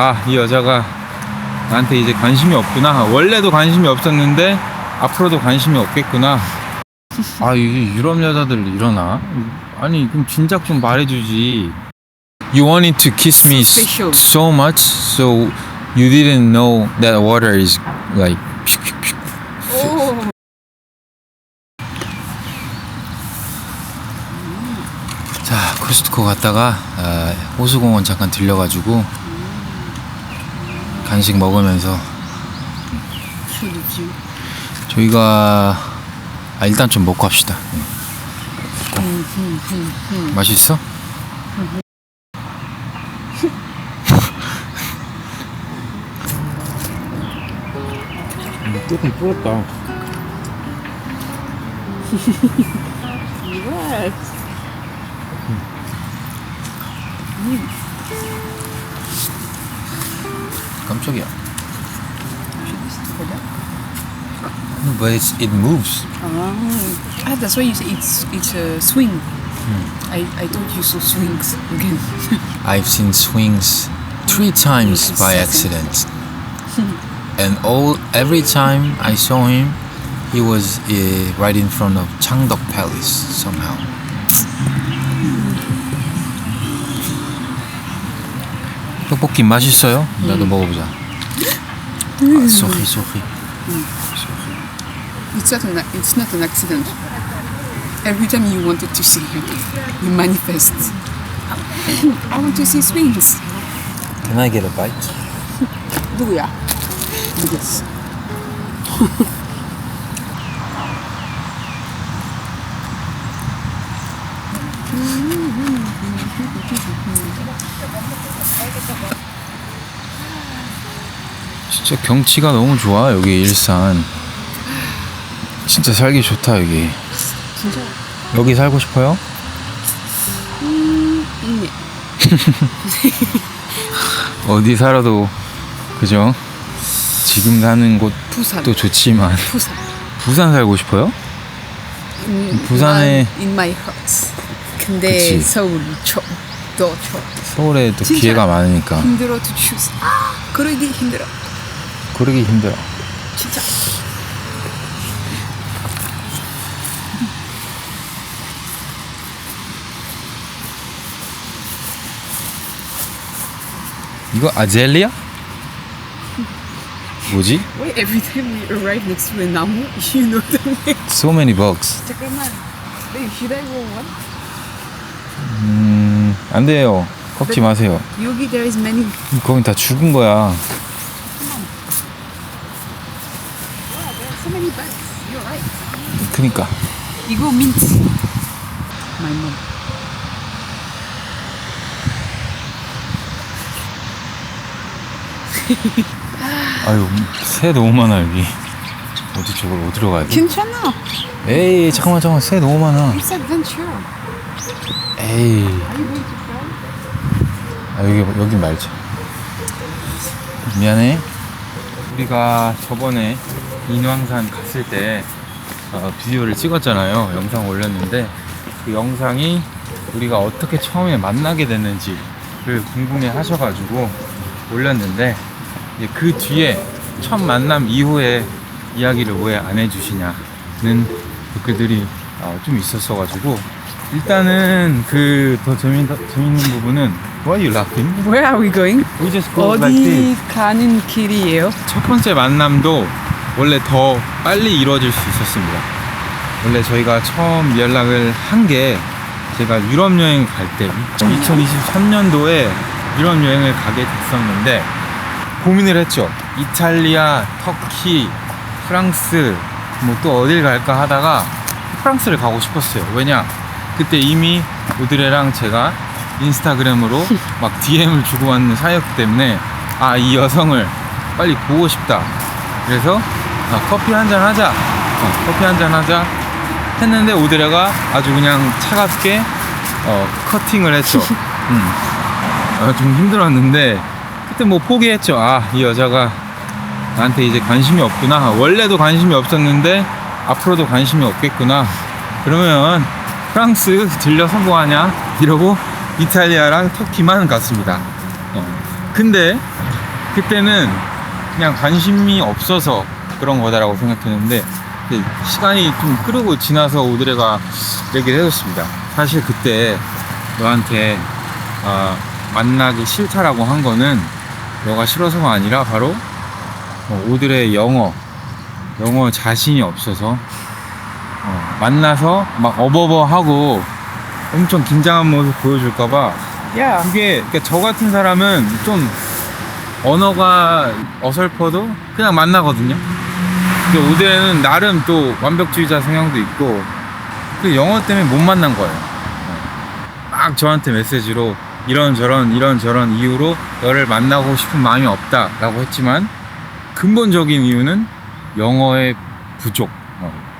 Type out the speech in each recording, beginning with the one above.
아, 이 여자가 나한테 이제 관심이 없구나. 원래도 관심이 없었는데 앞으로도 관심이 없겠구나. 아, 이게 유럽 여자들 이러나? 아니, 그럼 진작 좀 말해주지. You wanted to kiss me Special. so much, so you didn't know that water is like. 오. 자, 코스트코 갔다가 호수공원 잠깐 들려가지고 간식 먹으면서 저희가 일단 좀 먹고 합시다. 맛있어? 조금 불었다. What? 깜짝이야. No, but it moves. Ah, that's why you say it's a swing. I thought you saw swings again. I've seen swings 3 times by accident, and every time I saw him, he was right in front of Changdeok Palace somehow. 떡볶이 맛있어요? 나도 먹어보자. 소리. It's not an accident. Every time you wanted to see him, you manifest. I want to see swings. Can I get a bite? 누구야? 누구였어? 진짜 경치가 너무 좋아. 여기 일산 진짜 살기 좋다. 여기 진짜? 여기 살고 싶어요? 네. 어디 살아도 그죠? 지금 사는 곳도 부산. 좋지만 부산. 부산 살고 싶어요? 부산에 in my heart. 근데 그치. 서울 더 좋아. 서울에 또 진짜. 기회가 많으니까 힘들어 to choose. 그러기 힘들어. 그러기 힘들어. 진짜. 이거 아젤리아? 뭐지? Why every time we arrive next to a 나무, you know the name? So many bugs. 잠깐만. Babe, should I go one? 안 돼요. 꺾지 마세요. 여기 there is many. 거긴 다 죽은 거야. Wow, there are so many bugs. You're right. 그니까. 이거 mint. My mom. 아유, 새 너무 많아 여기. 어디로 가야 돼? 괜찮아. 에이, 잠깐만, 새 너무 많아. It's adventure. 에이, Are you going to try? 아, 여기 말자. 미안해. 우리가 저번에 인왕산 갔을 때 비디오를 찍었잖아요. 영상 올렸는데 그 영상이 우리가 어떻게 처음에 만나게 됐는지를 궁금해 하셔가지고 올렸는데 이제 그 뒤에 첫 만남 이후에 이야기를 왜 안 해주시냐는 댓글들이 좀 있었어가지고 일단은 그 더 재밌는 부분은 Why are you laughing? Where are we going? We just go like this. 어디 가는 길이에요? 첫 번째 만남도 원래 더 빨리 이루어질 수 있었습니다. 원래 저희가 처음 연락을 한 게 제가 유럽 여행 갈 때 2023년도에 유럽 여행을 가게 됐었는데 고민을 했죠. 이탈리아, 터키, 프랑스 뭐 또 어딜 갈까 하다가 프랑스를 가고 싶었어요. 왜냐? 그때 이미 오드레랑 제가 인스타그램으로 막 DM을 주고받는 사이였기 때문에 이 여성을 빨리 보고 싶다. 그래서 커피 한잔 하자. 커피 한잔 하자 했는데 오드레가 아주 그냥 차갑게 커팅을 했죠. 좀 힘들었는데 그때 뭐 포기했죠. 이 여자가 나한테 이제 관심이 없구나. 원래도 관심이 없었는데 앞으로도 관심이 없겠구나. 그러면 프랑스 들려서 뭐하냐 이러고 이탈리아랑 터키만 갔습니다. 근데 그때는 그냥 관심이 없어서 그런 거다라고 생각했는데 시간이 좀 흐르고 지나서 오드레가 얘기를 해줬습니다. 사실 그때 너한테 만나기 싫다라고 한 거는 너가 싫어서가 아니라 바로 오드레의 영어 자신이 없어서 만나서 막 어버버하고 엄청 긴장한 모습 보여줄까봐 그게 그러니까 저 같은 사람은 좀 언어가 어설퍼도 그냥 만나거든요. 근데 오드레는 나름 또 완벽주의자 성향도 있고 그 영어 때문에 못 만난 거예요. 막 저한테 메시지로 이런저런 이유로 너를 만나고 싶은 마음이 없다라고 했지만 근본적인 이유는 영어의 부족,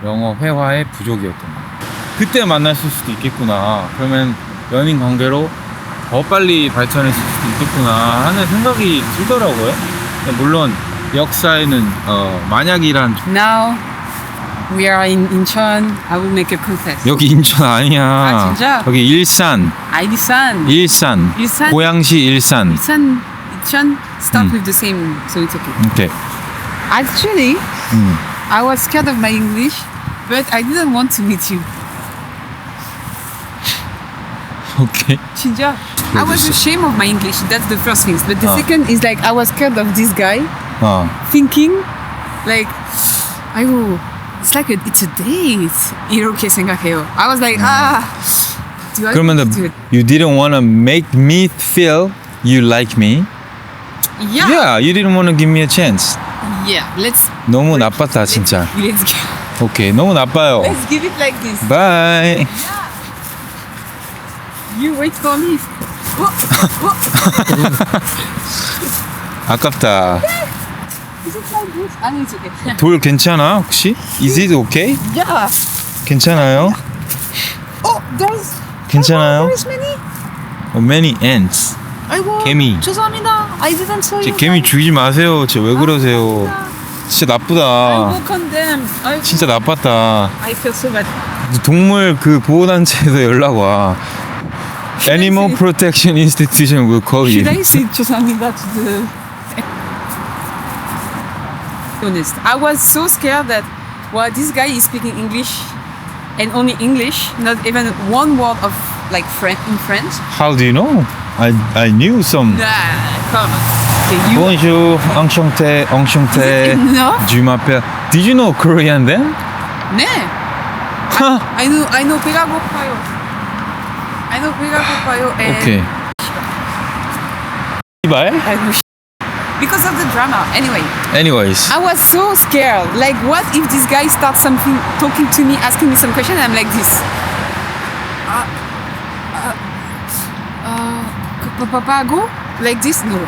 영어 회화의 부족이었던 거예요. 그때 만났을 수도 있겠구나. 그러면 연인 관계로 더 빨리 발전했을 수도 있겠구나 하는 생각이 들더라고요. 물론 역사에는 만약이란 Now we are in Incheon. I will make a confess. 여기 인천 아니야. 아, 진짜? 여기 일산. Ilsan. 일산. 일산? 고양시 일산. Ilsan, Incheon start with the same, so it's okay. 오케이. Actually, I was scared of my English, but I didn't want to meet you. 오케이. 진짜? I was ashamed of my English. That's the first thing. But the second is like I was scared of this guy, thinking like, 아이고, it's like it's a date. 이렇게 생각해요. I was like, do I 그러면 want to do it? you didn't want to make me feel you like me? Yeah, you didn't want to give me a chance. Yeah. Let's 너무 나빴다 진짜. let's go. 오케이, 너무 나빠요. Let's give it like this. Bye. You wait for me. 아깝다. Is it like this? 아니, it's okay. 돌 괜찮아 혹시? Is it okay? Yeah. 괜찮아요? Oh, there's. 괜찮아요? There's many. Many ants. 아이고. 개미. 죄송합니다. I didn't saw 제 you. 개미 죽이지 마세요. 쟤 왜 그러세요? 진짜 I 나쁘다. will condemn. I 진짜 나빴다. I feel so bad. 동물 그 보호단체에서 연락 와. Animal Protection Institution will call you. Should I say 죄송합니다 to the... Honest. I was so scared that this guy is speaking English and only English, not even one word of like in French. How do you know? I knew some. Nah, come on. Okay, you... Bonjour, enchanté. No? Je m'appelle. Did you know Korean then? 네. I know 배가 고파요. I know 배가 고파요. And Okay. Bye. because of the drama. Anyway, Anyways. I was so scared. Like, what if this guy starts talking to me, asking me some question, and I'm like this? Papago? Like this? No.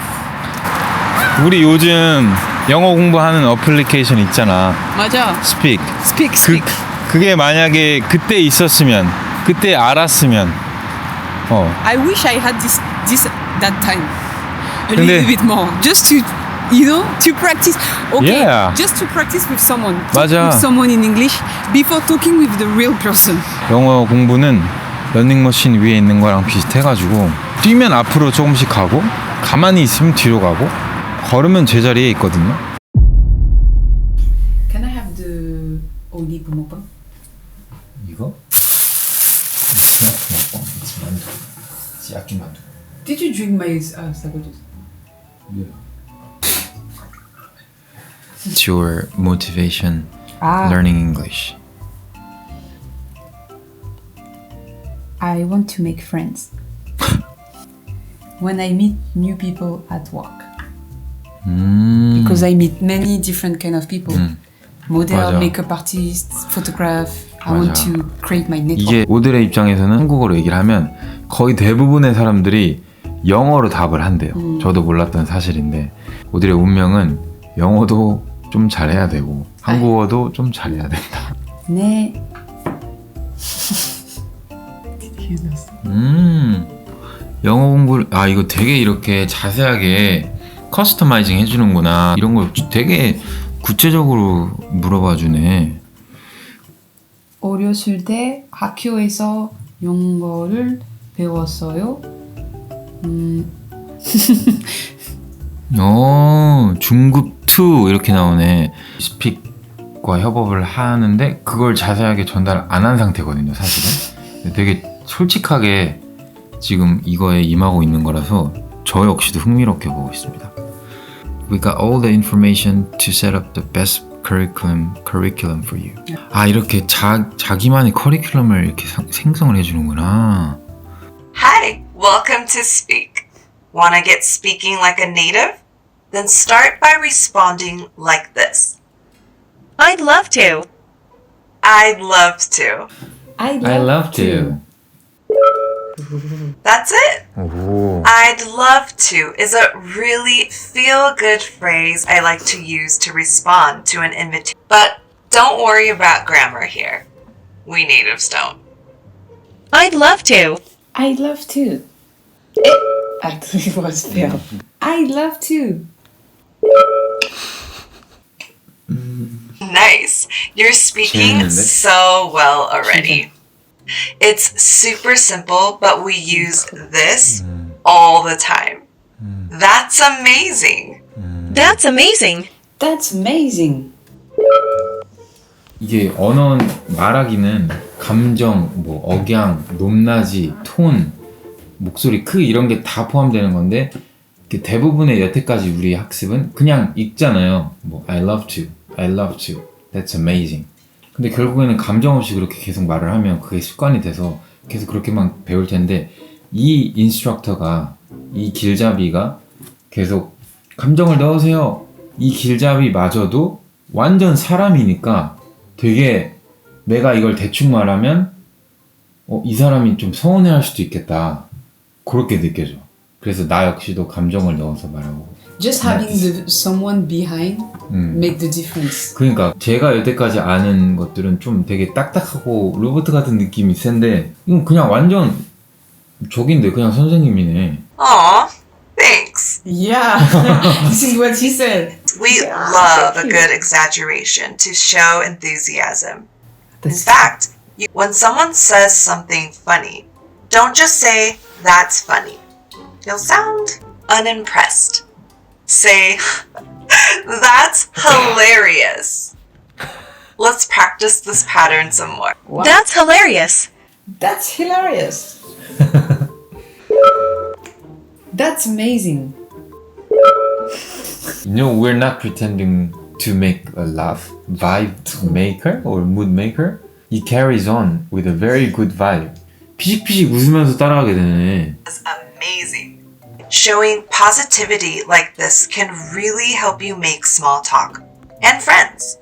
우리 요즘 영어 공부하는 어플리케이션 있잖아. 맞아. Speak. Speak. 그게 만약에 그때 있었으면, 그때 알았으면, I wish I had that time. A 근데- little bit more. Just to, to practice. Okay. Yeah. Just to practice with someone. 맞아. With someone in English before talking with the real person. 영어 공부는 런닝머신 위에 있는 거랑 비슷해가지고 뛰면 앞으로 조금씩 가고 가만히 있으면 뒤로 가고 걸으면 제자리에 있거든요. Can I have the oli 붕어빵? 이거? 야끼 만두. Did you drink my sagotos? It's your motivation Ah. learning English. I want to make friends. When I meet new people at work. Because I meet many different kind of people. Model, 맞아. makeup artist, photograph. I want 맞아. to create my network. 이게 오드레 입장에서는 한국어로 얘기를 하면 거의 대부분의 사람들이 영어로 답을 한대요. 저도 몰랐던 사실인데 오드레 운명은 영어도 좀 잘해야 되고 한국어도 좀 잘해야 된다. 네. 영어 공부를 이거 되게 이렇게 자세하게 커스터마이징 해주는구나. 이런 걸 되게 구체적으로 물어봐 주네. 어렸을 때 학교에서 영어를 배웠어요. 중급 2 이렇게 나오네. 스픽과 협업을 하는데 그걸 자세하게 전달 안 한 상태거든요, 사실은. 되게 솔직하게 지금 이거에 임하고 있는 거라서 저 역시도 흥미롭게 보고 있습니다. We got all the information to set up the best curriculum for you. 아, 이렇게 자기만의 커리큘럼을 이렇게 생성을 해주는구나. Hi, welcome to Speak. Wanna get speaking like a native? Then start by responding like this. I'd love to. I'd love to. I love to. That's it. 오. I'd love to is a really feel-good phrase I like to use to respond to an invitation. But don't worry about grammar here. We natives don't. I'd love to. I'd love to. Actually, it was fail. I'd love to. Nice. You're speaking 재밌는데? so well already. It's super simple, but we use this all the time. That's amazing. That's amazing. That's amazing. 이게 언어 말하기는 감정, 뭐 억양, 높낮이, 톤, 목소리 크기 이런 게 다 포함되는 건데 대부분의 여태까지 우리 학습은 그냥 읽잖아요. 뭐 I love to, I love to, that's amazing. 근데 결국에는 감정 없이 그렇게 계속 말을 하면 그게 습관이 돼서 계속 그렇게만 배울 텐데 이 인스트럭터가, 이 길잡이가 계속 감정을 넣으세요. 이 길잡이마저도 완전 사람이니까 되게 내가 이걸 대충 말하면 이 사람이 좀 서운해할 수도 있겠다. 그렇게 느껴져. 그래서 나 역시도 감정을 넣어서 말하고. Just having someone behind make the difference. 그러니까 제가 여태까지 아는 것들은 좀 되게 딱딱하고 로봇 같은 느낌이 센데 이건 그냥 완전 저긴데 그냥 선생님이네. Aw, thanks. Yeah, this is what she said. We love a good exaggeration to show enthusiasm. In fact, when someone says something funny, don't just say, that's funny. You'll sound unimpressed. Say, that's hilarious. Let's practice this pattern some more. Wow. That's hilarious. That's hilarious. That's amazing. You know, we're not pretending to make a laugh, vibe maker or mood maker. He carries on with a very good vibe. 피식피식 웃으면서 따라하게 되네. It's amazing. Showing positivity like this can really help you make small talk and friends.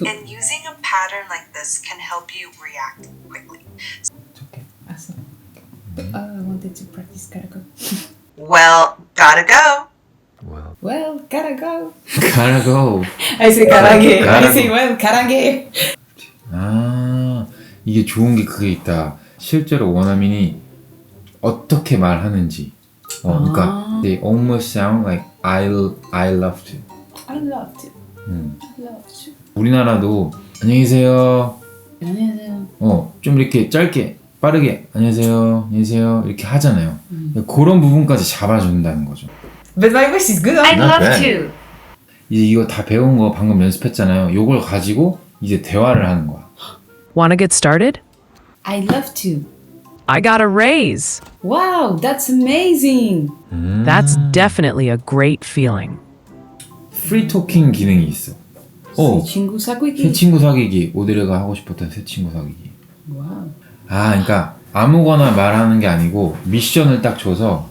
And using a pattern like this can help you react quickly. Awesome. I wanted to practice gotta go. Well, gotta go. Well, gotta go. Gotta go. I say 가라게. 가라고. I say well, 가라게. 아, 이게 좋은 게 그게 있다. 실제로 원어민이 어떻게 말하는지. 그러니까 they almost sound like I love to. I love to. I love to. 우리나라도 안녕히 계세요. 안녕하세요. 좀 이렇게 짧게 빠르게 안녕하세요, 안녕하세요 이렇게 하잖아요. 그런 부분까지 잡아준다는 거죠. But my voice is good. I'd Not love bad. to. 이제 이거 다 배운 거 방금 연습했잖아요. 요걸 가지고 이제 대화를 하는 거야. Want to get started? I love to. I got a raise. Wow, that's amazing. That's definitely a great feeling. 프리 토킹 기능이 있어. 친구 새 사귀기. 친구 사귀기. 오드레가 하고 싶었던 새 친구 사귀기. 와우. 아, 그러니까 아무거나 말하는 게 아니고 미션을 딱 줘서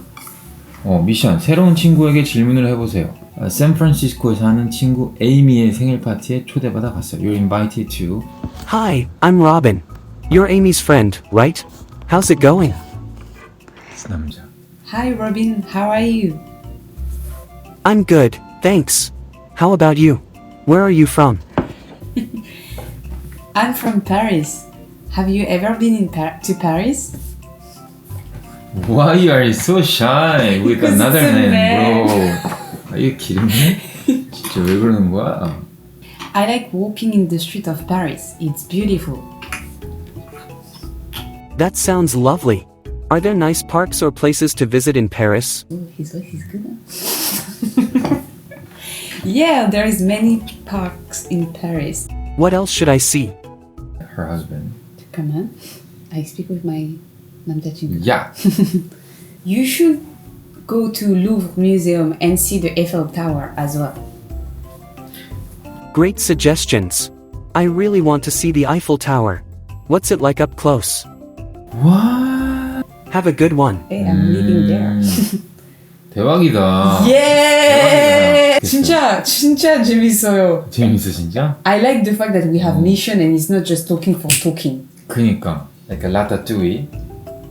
미션. 새로운 친구에게 질문을 해보세요. 샌프란시스코에서 하는 친구 에이미의 생일 파티에 초대받아 갔어요. You're invited to. Hi, I'm Robin. You're Amy's friend, right? How's it going? 남자. Hi Robin, how are you? I'm good, thanks. How about you? Where are you from? I'm from Paris. Have you ever been to Paris? Why are you so shy with Because another it's a man, bro? Are you kidding me? 진짜 왜 그러는 거야? I like walking in the street of Paris. It's beautiful. That sounds lovely. Are there nice parks or places to visit in Paris? Oh, his voice is good. Yeah, there is many parks in Paris. What else should I see? Her husband. Come on, I speak with my 남자친구. Yeah. You should go to Louvre Museum and see the Eiffel Tower as well. Great suggestions. I really want to see the Eiffel Tower. What's it like up close? What? Have a good one. Hey, I'm living there. 대박이다. Yeah! 대박이다. 진짜 재밌어요. 재밌어 진짜? I like the fact that we have mission and it's not just talking for talking. 그니까 like a ratatouille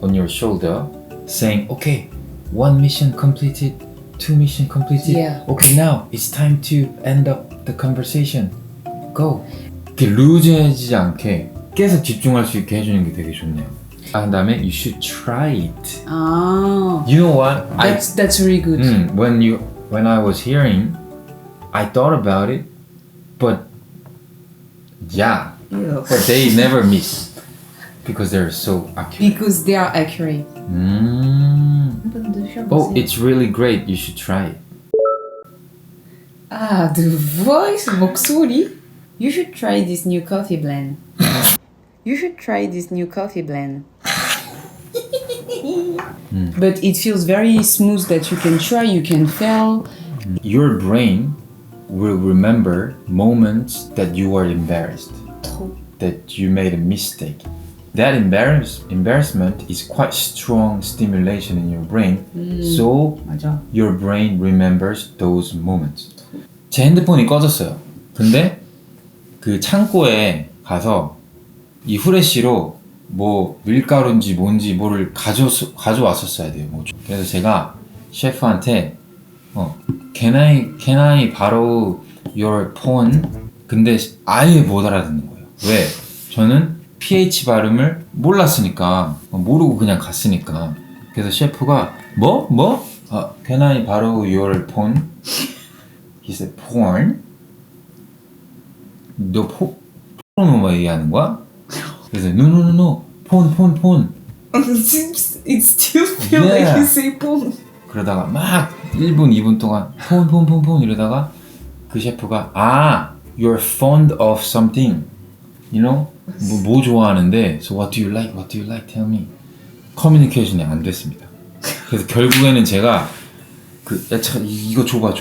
on your shoulder saying okay, one mission completed, two mission completed. Yeah. Okay, now it's time to end up the conversation. Go. 이렇게 루즈해지지 않게 계속 집중할 수 있게 해주는 게 되게 좋네요. 아, 그다음에 you should try it. Ah, You know what? that's really good. When I was hearing, I thought about it, but yeah, Yeah. but they never miss because they're so accurate. Because they are accurate. Oh, it's really great. You should try it. Ah, the voice, 목소리. You should try this new coffee blend. You should try this new coffee blend. But it feels very smooth that you can try, you can fail. Your brain will remember moments that you were embarrassed, that you made a mistake. That embarrassment is quite strong stimulation in your brain. So 맞아. your brain remembers those moments. 제 핸드폰이 꺼졌어요. 근데 그 창고에 가서 이 후레쉬로 뭐 밀가루인지 뭔지 뭐를 가져왔었어야 돼요. 뭐. 그래서 제가 셰프한테 can I borrow your phone? 근데 아예 못 알아듣는 거예요. 왜? 저는 PH 발음을 몰랐으니까 모르고 그냥 갔으니까. 그래서 셰프가 뭐? Can I borrow your phone? He said porn? 너 포르노 얘기하는 거야? 그래서 no 폰 It still feels like Yeah. you say porn. 그러다가 막 1분 2분 동안 폰 이러다가 그 셰프가 you're fond of something, you know? 뭐 좋아하는데 so what do you like tell me. 커뮤니케이션이 안 됐습니다. 그래서 결국에는 제가 이거 줘봐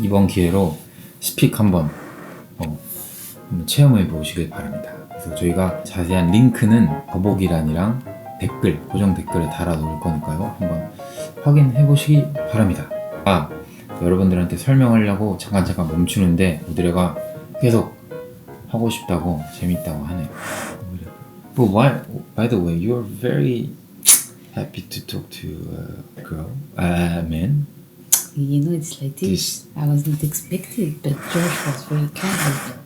이번 기회로 스픽 한번 체험해 보시길 바랍니다. 그래서 저희가 자세한 링크는 더보기란이랑 댓글, 고정 댓글에 달아 놓을 거니까요. 한번 확인해 보시기 바랍니다. 여러분들한테 설명하려고 잠깐 멈추는데 오드레가 계속 하고 싶다고 재밌다고 하네요. But why, by the way, you're very happy to talk to a girl, man. You know, it's like this. I wasn't expected, but George was very kind.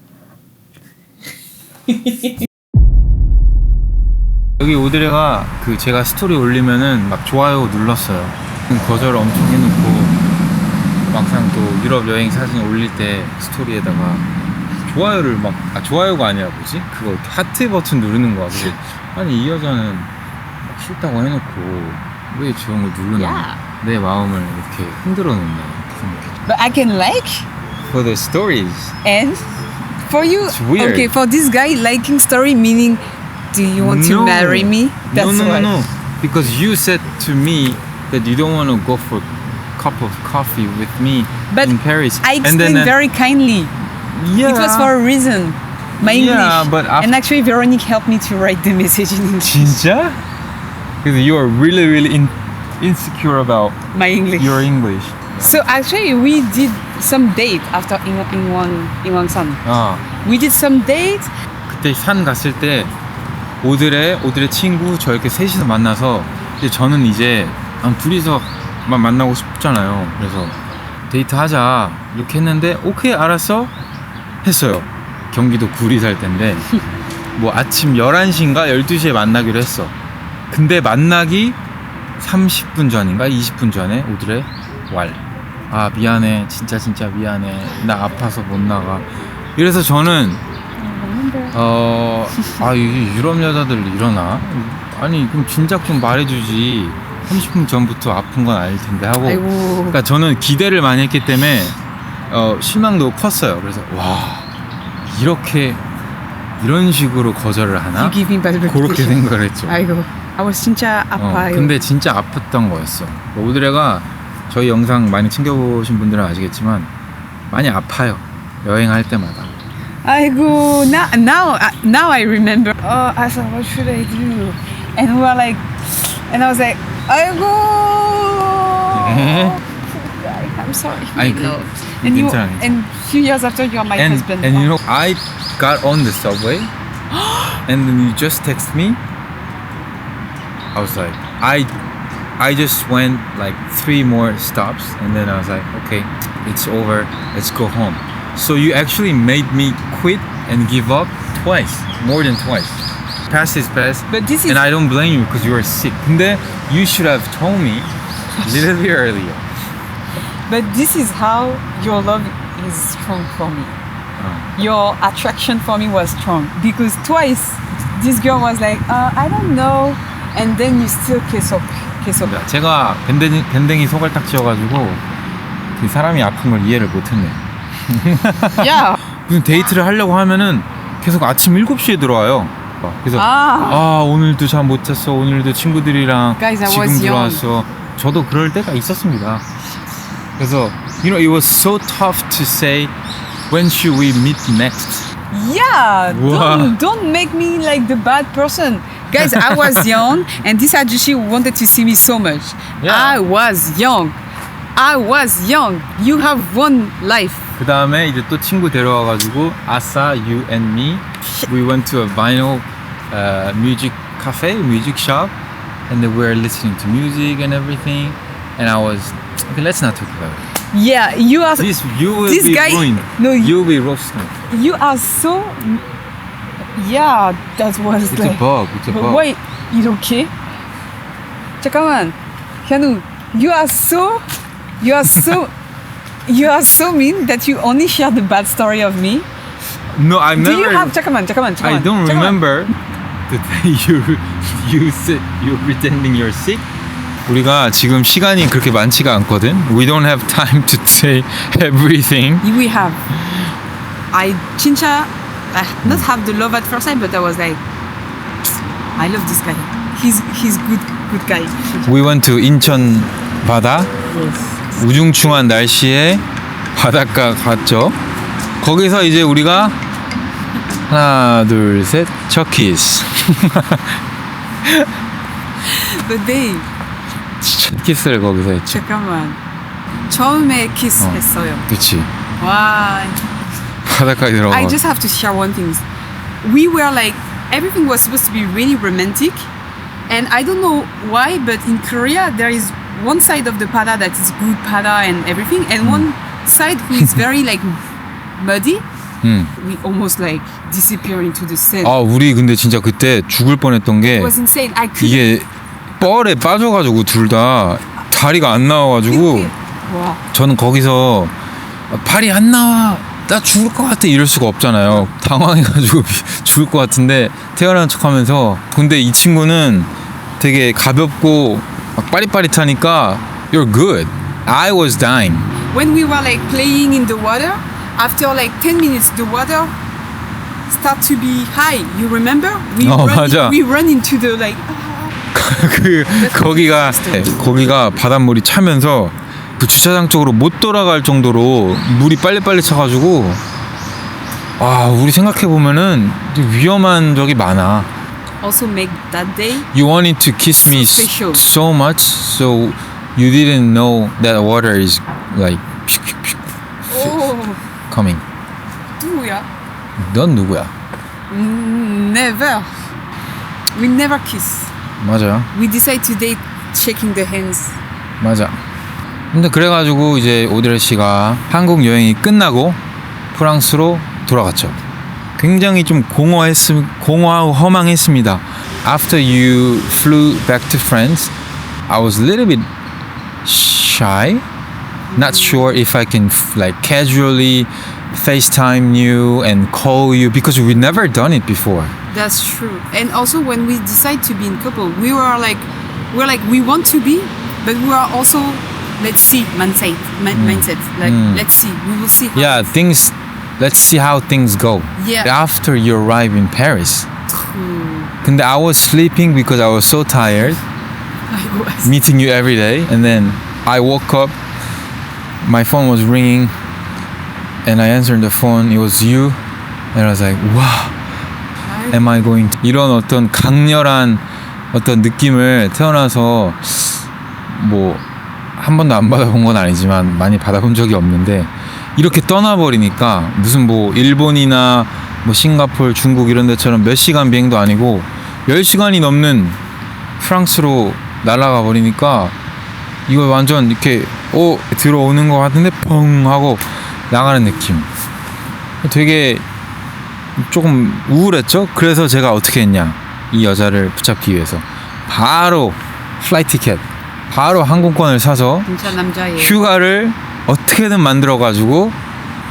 여기 오드레가 제가 스토리 올리면은 막 좋아요 눌렀어요. 거절 엄청 해놓고 막상 또 유럽 여행 사진 올릴 때 스토리에다가 좋아요를 좋아요가 아니라 뭐지? 그거 이렇게 하트 버튼 누르는 거야. 그래서 아니 이 여자는 막 싫다고 해놓고 왜 저런 걸 누르나? 내 마음을 이렇게 흔들어 놓나 이렇게 생각해. But I can like, For the stories. and for you, It's weird. okay, for this guy, liking story meaning, do you want to marry me? That's why. No. Because you said to me that you don't want to go for a cup of coffee with me But in Paris. I explained very kindly. yeah. It was for a reason. My English. Yeah, but and actually, Veronique helped me to write the message in English. 진짜? Because you are really insecure about My English. your English. So actually, we did some date after Inwangsan. We did some date. 그때 산 갔을 때 오드레 친구 저 이렇게 셋이서 만나서 이제 저는 이제 둘이서만 만나고 싶잖아요. 그래서 데이트하자 이렇게 했는데 오케이 알았어 했어요. 경기도 구리 살 때인데 뭐 아침 11시인가 12시에 만나기로 했어. 근데 만나기 30분 전인가 20분 전에 오드레 미안해 진짜 미안해 나 아파서 못 나가. 이래서 저는 이게 유럽 여자들 이러나? 아니 그럼 진작 좀 말해주지 30분 전부터 아픈 건 아닐 텐데 하고 아이고. 그러니까 저는 기대를 많이 했기 때문에 실망도 컸어요. 그래서 와 이렇게 이런 식으로 거절을 하나? You give me bad 그렇게 reputation. 생각을 했죠. 아이고. I was 진짜 아파요. 근데 진짜 아팠던 거였어. 오드레가 저희 영상 많이 챙겨보신 분들은 아시겠지만 많이 아파요. 여행할 때마다. 아이고, now I remember. I thought, what should I do? And we were like, and I was like, 아이고. I'm sorry. 아니, No. And you, 괜찮아. and few years after, you are my husband. And you know, I got on the subway, and then you just text me. I was like, I just went like 3 more stops, and then I was like, okay, it's over. Let's go home. So you actually made me quit and give up twice, more than twice. Past is past, But this is- and I don't blame you because you were sick. 근데 you should have told me a little bit earlier. But this is how your love is strong for me. Your attraction for me was strong because twice this girl was like, I don't know, and then you still kiss up. 제가 밴댕이 소갈딱 지어가지고 그 사람이 아픈 걸 이해를 못했네. Yeah. 무슨 데이트를 하려고 하면은 계속 아침 7시에 들어와요. 그래서 오늘도 잠 못 잤어. 오늘도 친구들이랑 Guys, I 지금 was 들어왔어. 저도 그럴 때가 있었습니다. 그래서 you know it was so tough to say when should we meet next. Yeah, Wow. don't make me like the bad person. Guys, I was young and this ajushi wanted to see me so much. Yeah. I was young. You have one life. 그 다음에 이제 또 친구 데려와가지고 아싸 you and me we went to a vinyl music cafe, music shop, and then we were listening to music and everything. And I was okay. Let's not talk about it. Yeah, you are. You will This be guy- ruined. no, you will be roasted. You are so. Yeah, that was It's like. a bug. It's a But bug. wait, 이렇게? 잠깐만, 현우, you are so mean that you only share the bad story of me. No, I've Do never. you have 잠깐만. I don't remember the day you pretending you're sick. 우리가 지금 시간이 그렇게 많지가 않거든. We don't have time to say everything. We have. I 진짜 not have the love at first sight, but I was like, I love this guy. He's good guy. We went to 인천 바다. Yes. 우중충한 날씨에 바닷가 갔죠. 거기서 이제 우리가 하나 둘 셋 첫 키스. But they 첫 키스를 거기서 했죠. 잠깐만. 처음에 키스했어요. 그치. 와. 바닷가에 들어가. I just have to share one thing. We were like, everything was supposed to be really romantic. And I don't know why, but in Korea, there is one side of the pada that is good pada and everything, and one side who is very like muddy. We almost like disappear into the sand. 우리 근데 진짜 그때 죽을 뻔했던 게 It was insane. I couldn't. 이게 뻘에 빠져가지고 둘 다 다리가 안 나와가지고 와. 저는 거기서 발이 안 나와 나 죽을 것 같아 이럴 수가 없잖아요. 당황해가지고 죽을 것 같은데 태어난 척하면서 근데 이 친구는 되게 가볍고 막 빠릿빠릿하니까 You're good. I was dying. When we were like playing in the water, after like 10 minutes, the water start to be high. You remember? 맞아. We run into the like. 거기가 바닷물이 차면서 그 주차장 쪽으로 못 돌아갈 정도로 물이 빨리빨리 차가지고 우리 생각해 보면은 위험한 적이 많아. Also make that day. You wanted to kiss me Special. so much, so you didn't know that water is like Oh, coming. 누구야? 넌 누구야? Never. We never kiss. 맞아, We decide to date shaking the hands. 맞아. 근데 그래가지고 이제 오드레 씨가 한국 여행이 끝나고 프랑스로 돌아갔죠. 굉장히 좀 공허하고 허망했습니다. After you flew back to France, I was a little bit shy. Not sure if I can like casually FaceTime you and call you because we never done it before. That's true. And also when we decide to be in couple, we were like we're like we want to be, but we are also let's see mindset. Like let's see, we will see. How Yeah, things. Let's see how things go. Yeah. After you arrive in Paris. 근데 I was sleeping because I was so tired. I was. Meeting you every day, and then I woke up. My phone was ringing, and I answered the phone. It was you, and I was like, wow. Am I going to 이런 어떤 강렬한 어떤 느낌을 태어나서 뭐 한 번도 안 받아본 건 아니지만 많이 받아본 적이 없는데 이렇게 떠나버리니까 무슨 뭐 일본이나 뭐 싱가포르, 중국 이런 데처럼 몇 시간 비행도 아니고 10시간이 넘는 프랑스로 날아가 버리니까 이거 완전 이렇게 들어오는 것 같은데 펑 하고 나가는 느낌. 되게 조금 우울했죠. 그래서 제가 어떻게 했냐, 이 여자를 붙잡기 위해서 바로 플라이 티켓, 바로 항공권을 사서 진짜 남자예요. 휴가를 어떻게든 만들어 가지고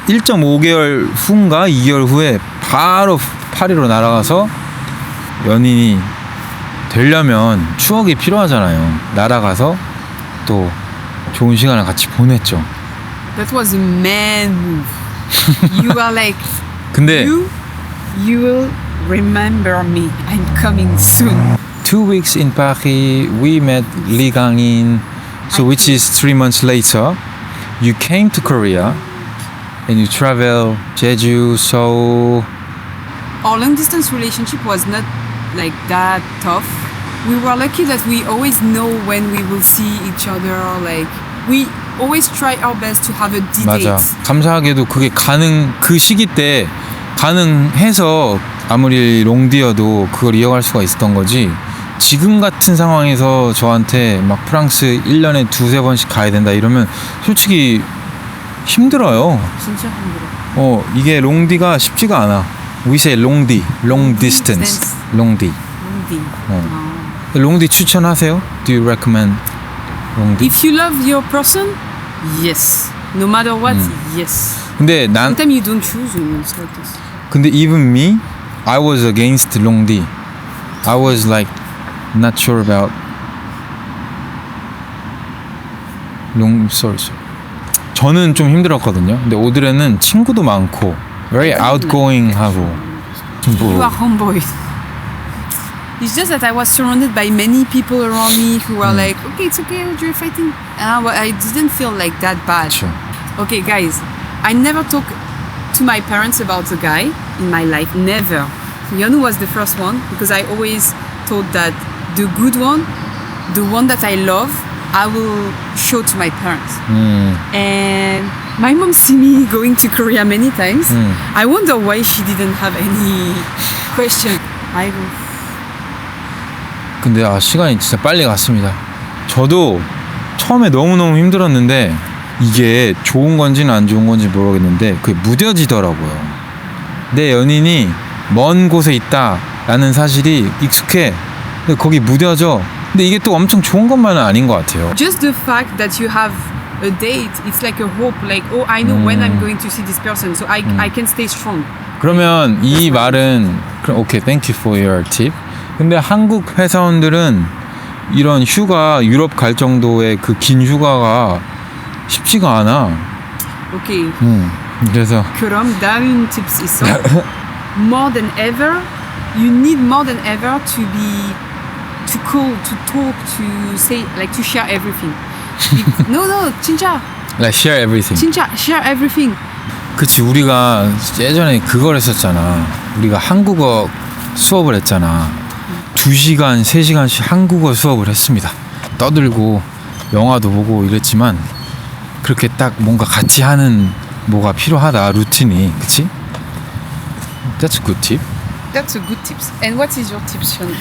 1.5개월 후인가 2개월 후에 바로 파리로 날아가서 연인이 되려면 추억이 필요하잖아요. 날아가서 또 좋은 시간을 같이 보냈죠. That was a man move. You are like 근데 you will remember me. I'm coming soon. 2 weeks in Paris, we met Lee Gang-in, so which is 3 months later. You came to Korea and you travel Jeju, Seoul. Our long distance relationship was not like that tough. We were lucky that we always know when we will see each other. Like we always try our best to have a D-date. 맞아. 감사하게도 그게 그 시기 때 가능해서 아무리 롱디여도 그걸 이어갈 수가 있었던 거지. 지금 같은 상황에서 저한테 막 프랑스 1년에 2-3번씩 가야 된다 이러면 솔직히 힘들어요. 진짜 힘들어. 이게 롱디가 쉽지가 않아. We say 롱디, long distance. 롱디. 롱디 추천하세요? Do you recommend 롱디? If you love your person, yes. No matter what, yes. 근데 Sometimes you don't choose it's like this. 근데 even me, I was against 롱디. I was like not sure about sorry. 저는 좀 힘들었거든요. 근데 오드레는 친구도 많고 very outgoing하고 You are homeboy. It's just that I was surrounded by many people around me who were like, okay, it's okay, you're fighting. And I didn't feel like that bad. 그렇죠. Okay, guys, I never talk to my parents about a guy in my life. Never. Yonu was the first one because I always thought that the good one, the one that I love, I will show to my parents. And my mom see me going to Korea many times. I wonder why she didn't have any question. 근데 시간이 진짜 빨리 갔습니다. 저도 처음에 너무너무 힘들었는데 이게 좋은 건지는 안 좋은 건지 모르겠는데 그게 무뎌지더라고요. 내 연인이 먼 곳에 있다라는 사실이 익숙해. 근데 거기 무뎌져. 근데 이게 또 엄청 좋은 것만은 아닌 것 같아요. Just the fact that you have a date, it's like a hope, like, oh, I know when I'm going to see this person, so I can stay strong. 그러면 이 말은 오케이, thank you for your tip. 근데 한국 회사원들은 이런 휴가 유럽 갈 정도의 그 긴 휴가가 쉽지가 않아. Okay. 그래서 그럼 다른 tips 있어? More than ever, you need more than ever to call, to talk, to say, like to share everything. No, 진짜. like share everything. 진짜 share everything. 그치, 우리가 예전에 그걸 했었잖아. 우리가 한국어 수업을 했잖아. 2시간, 3시간씩 한국어 수업을 했습니다. 떠들고 영화도 보고 이랬지만 그렇게 딱 뭔가 같이 하는 뭐가 필요하다, 루틴이. 그치? That's a good tip. That's a good tips. And what is your tips, Sean?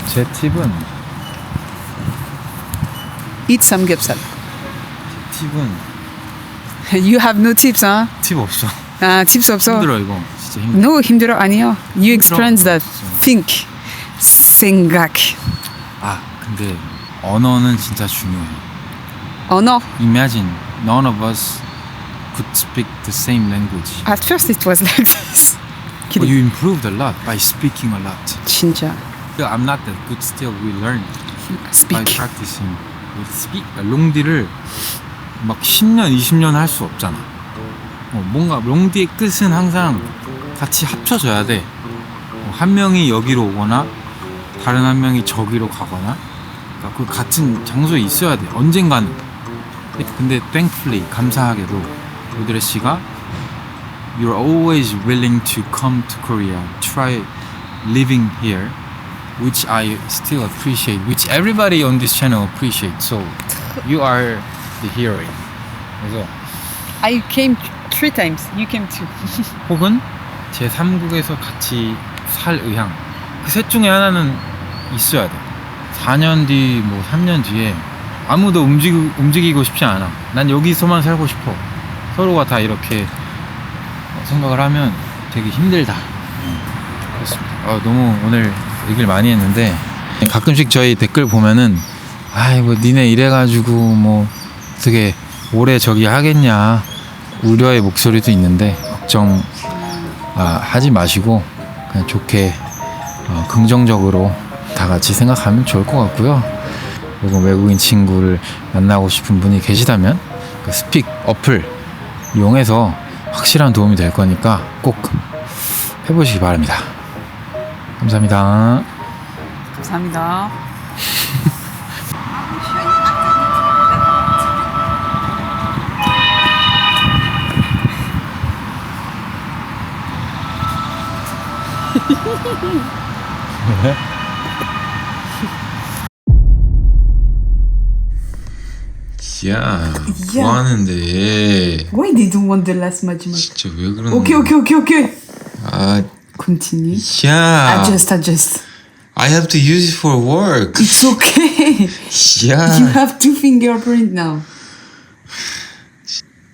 제 팁은 Eat samgyeopsal. 팁은 You have no tips, huh? 팁 없어. 아, tips 없어. 힘들어 이거. 진짜 힘들어. No, 힘들어 아니요. You experience that. Think. 생각. 근데 언어는 진짜 중요해. 언어. Imagine none of us could speak the same language. At first it was like this. But kidding. you improved a lot by speaking a lot. 진짜. I'm not that good still. We learn. by Speak. practicing. speak. 롱디를 막 10년, 20년 할 수 없잖아. 뭔가 롱디의 끝은 항상 같이 합쳐져야 돼. 한 명이 여기로 오거나 다른 한 명이 저기로 가거나, 그러니까 그 같은 장소에 있어야 돼. 언젠가는. 근데 thankfully, 감사하게도 오드레 씨가 You're always willing to come to Korea, try living here, which I still appreciate, which everybody on this channel appreciates. So you are the hero. 그래서 I came 3 times. You came 2. 혹은 제 3국에서 같이 살 의향, 그 셋 중에 하나는 있어야 돼. 4년 뒤, 뭐 3년 뒤에 아무도 움직이고 싶지 않아. 난 여기서만 살고 싶어. 서로가 다 이렇게 생각을 하면 되게 힘들다. 그렇습니다. 너무 오늘 얘기를 많이 했는데, 가끔씩 저희 댓글 보면은 뭐 니네 이래가지고 뭐 어떻게 오래 저기 하겠냐 우려의 목소리도 있는데, 걱정 하지 마시고 그냥 좋게 긍정적으로 다 같이 생각하면 좋을 것 같고요. 혹은 외국인 친구를 만나고 싶은 분이 계시다면 그 스픽 어플 이용해서 확실한 도움이 될 거니까 꼭 해보시기 바랍니다. 감사합니다. 감사합니다. 야, 야. 뭐 하는데? Why they don't want the last 마지막? 진짜 왜 그러는 Okay. 아, Continue. 야. Adjust. I have to use it for work. It's okay. 야. You have 2 fingerprint now.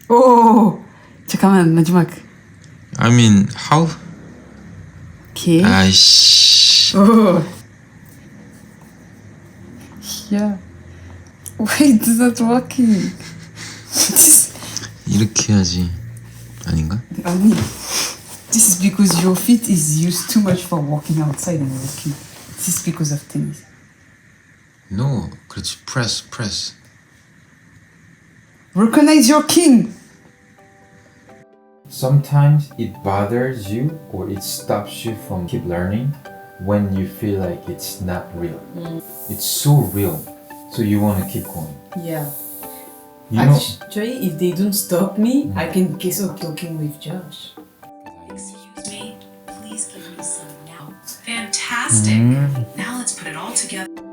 Oh. 잠깐만, 마지막. I mean, how? Okay. 아이씨. Oh. Yeah. Why is that working? 이렇게 해야지. 아닌가? I mean, this is because your feet is used too much for walking outside and walking. This is because of tennis. No, 그렇지. Press. Recognize your king. Sometimes it bothers you or it stops you from keep learning when you feel like it's not real. It's so real, so you want to keep going. Yeah. You know, Actually, if they don't stop me, I can keep talking with Josh. Excuse me, please give me some now. Fantastic. Now let's put it all together.